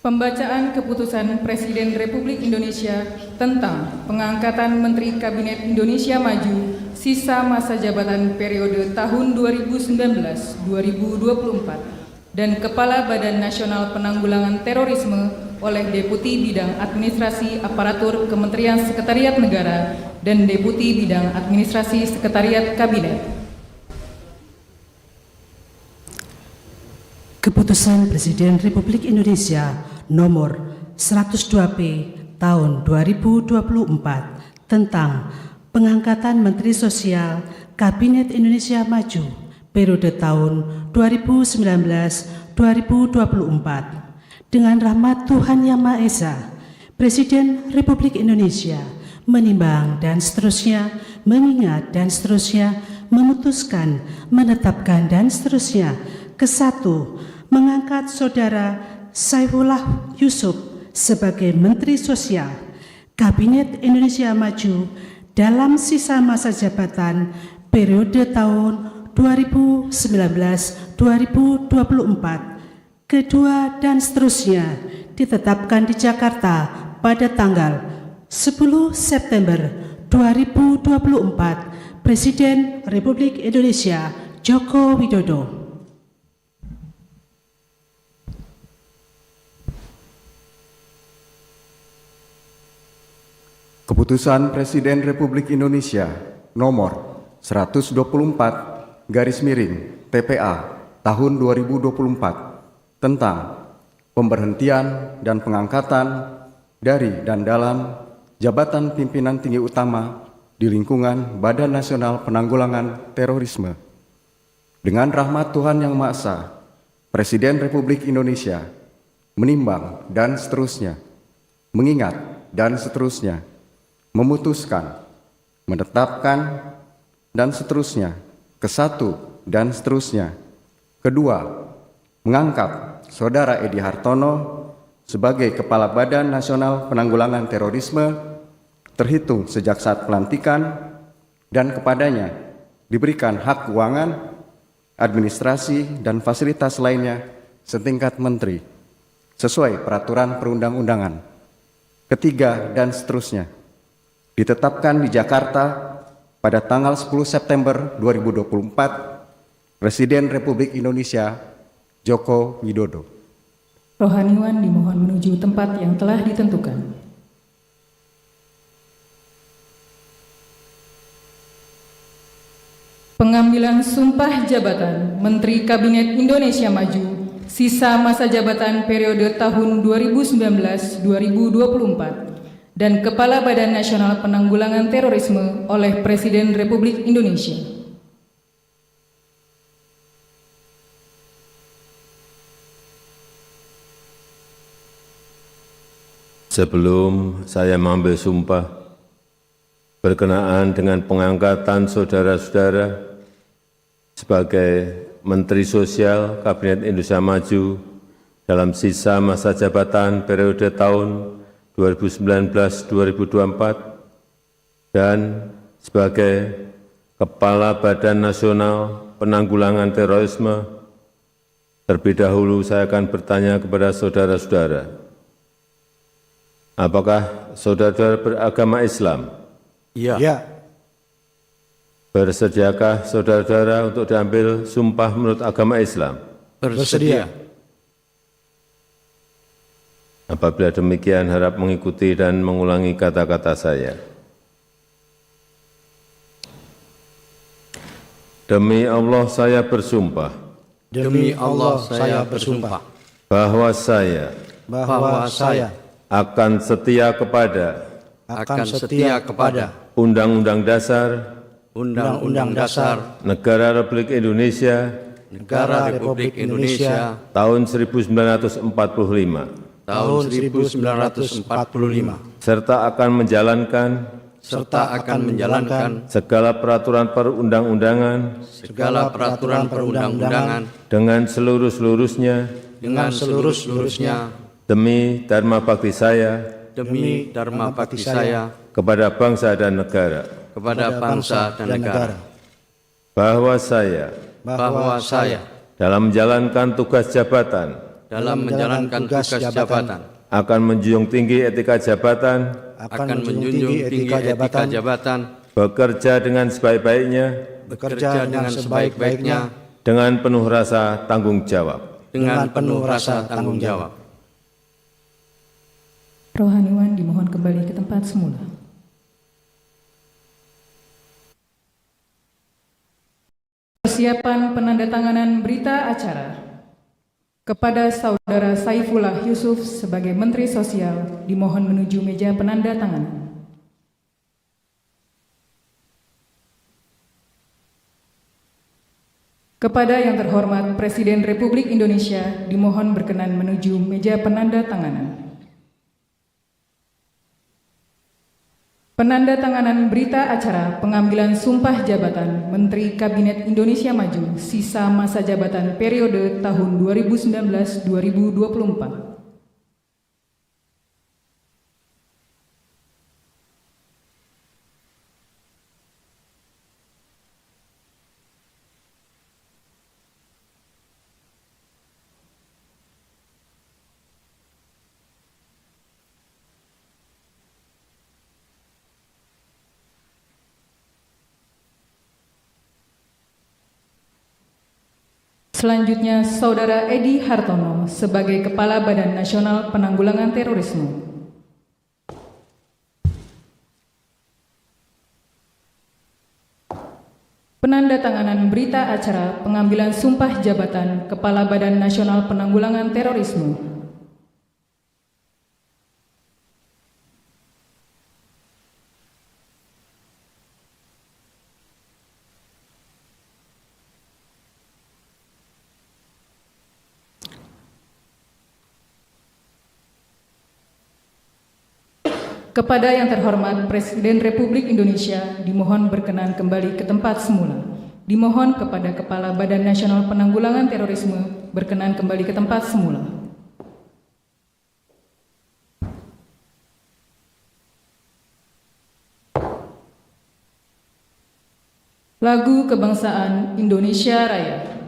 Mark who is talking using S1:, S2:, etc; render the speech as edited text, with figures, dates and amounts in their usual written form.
S1: Pembacaan Keputusan Presiden Republik Indonesia tentang pengangkatan Menteri Kabinet Indonesia Maju sisa masa jabatan periode tahun 2019-2024 dan Kepala Badan Nasional Penanggulangan Terorisme oleh Deputi Bidang Administrasi Aparatur Kementerian Sekretariat Negara dan Deputi Bidang Administrasi Sekretariat Kabinet.
S2: Keputusan Presiden Republik Indonesia Nomor 102P Tahun 2024 tentang pengangkatan Menteri Sosial Kabinet Indonesia Maju periode tahun 2019-2024. Dengan rahmat Tuhan Yang Maha Esa, Presiden Republik Indonesia menimbang dan seterusnya, mengingat dan seterusnya, memutuskan, menetapkan dan seterusnya. Kesatu, mengangkat Saudara Saifullah Yusuf sebagai Menteri Sosial Kabinet Indonesia Maju dalam sisa masa jabatan periode tahun 2019-2024. Kedua dan seterusnya ditetapkan di Jakarta pada tanggal 10 September 2024. Presiden Republik Indonesia Joko Widodo.
S3: Keputusan Presiden Republik Indonesia Nomor 124/TPA Tahun 2024 tentang pemberhentian dan pengangkatan dari dan dalam jabatan pimpinan tinggi utama di lingkungan Badan Nasional Penanggulangan Terorisme. Dengan rahmat Tuhan Yang Maha Esa, Presiden Republik Indonesia menimbang dan seterusnya, mengingat dan seterusnya, memutuskan, menetapkan, dan seterusnya. Kesatu, dan seterusnya. Kedua, mengangkat Saudara Edi Hartono sebagai Kepala Badan Nasional Penanggulangan Terorisme terhitung sejak saat pelantikan dan kepadanya diberikan hak keuangan, administrasi, dan fasilitas lainnya setingkat menteri sesuai peraturan perundang-undangan. Ketiga, dan seterusnya. Ditetapkan di Jakarta pada tanggal 10 September 2024, Presiden Republik Indonesia Joko Widodo.
S1: Rohaniwan dimohon menuju tempat yang telah ditentukan. Pengambilan sumpah jabatan Menteri Kabinet Indonesia Maju sisa masa jabatan periode tahun 2019-2024 dan Kepala Badan Nasional Penanggulangan Terorisme oleh Presiden Republik Indonesia.
S4: Sebelum saya mengambil sumpah berkenaan dengan pengangkatan saudara-saudara sebagai Menteri Sosial Kabinet Indonesia Maju dalam sisa masa jabatan periode tahun 2019-2024 dan sebagai Kepala Badan Nasional Penanggulangan Terorisme, terlebih dahulu saya akan bertanya kepada saudara-saudara, apakah saudara-saudara beragama Islam?
S5: Ya.
S4: Bersediakah saudara-saudara untuk diambil sumpah menurut agama Islam?
S5: Bersedia.
S4: Apabila demikian, harap mengikuti dan mengulangi kata-kata saya. Demi Allah saya bersumpah.
S5: Demi Allah saya bersumpah.
S4: Bahwa saya akan setia kepada Undang-Undang Dasar Negara Republik Indonesia tahun 1945 serta akan menjalankan segala peraturan perundang-undangan dengan seluruh-seluruhnya demi dharma bakti saya kepada bangsa dan negara. Bahwa saya dalam menjalankan tugas jabatan
S5: dalam menjalankan tugas jabatan,
S4: akan menjunjung tinggi etika jabatan,
S5: akan menjunjung tinggi etika jabatan,
S4: bekerja dengan sebaik-baiknya,
S5: bekerja dengan sebaik-baiknya,
S4: dengan penuh rasa tanggung jawab.
S5: dengan penuh rasa tanggung jawab.
S1: Rohaniwan dimohon kembali ke tempat semula. Persiapan penandatanganan berita acara kepada Saudara Saifullah Yusuf sebagai Menteri Sosial dimohon menuju meja penandatanganan. Kepada yang terhormat Presiden Republik Indonesia dimohon berkenan menuju meja penandatanganan. Penandatanganan berita acara pengambilan sumpah jabatan Menteri Kabinet Indonesia Maju sisa masa jabatan periode tahun 2019-2024. Selanjutnya, Saudara Edi Hartono sebagai Kepala Badan Nasional Penanggulangan Terorisme. Penandatanganan berita acara pengambilan sumpah jabatan Kepala Badan Nasional Penanggulangan Terorisme. Kepada yang terhormat Presiden Republik Indonesia dimohon berkenan kembali ke tempat semula. Dimohon kepada Kepala Badan Nasional Penanggulangan Terorisme berkenan kembali ke tempat semula. Lagu Kebangsaan Indonesia Raya.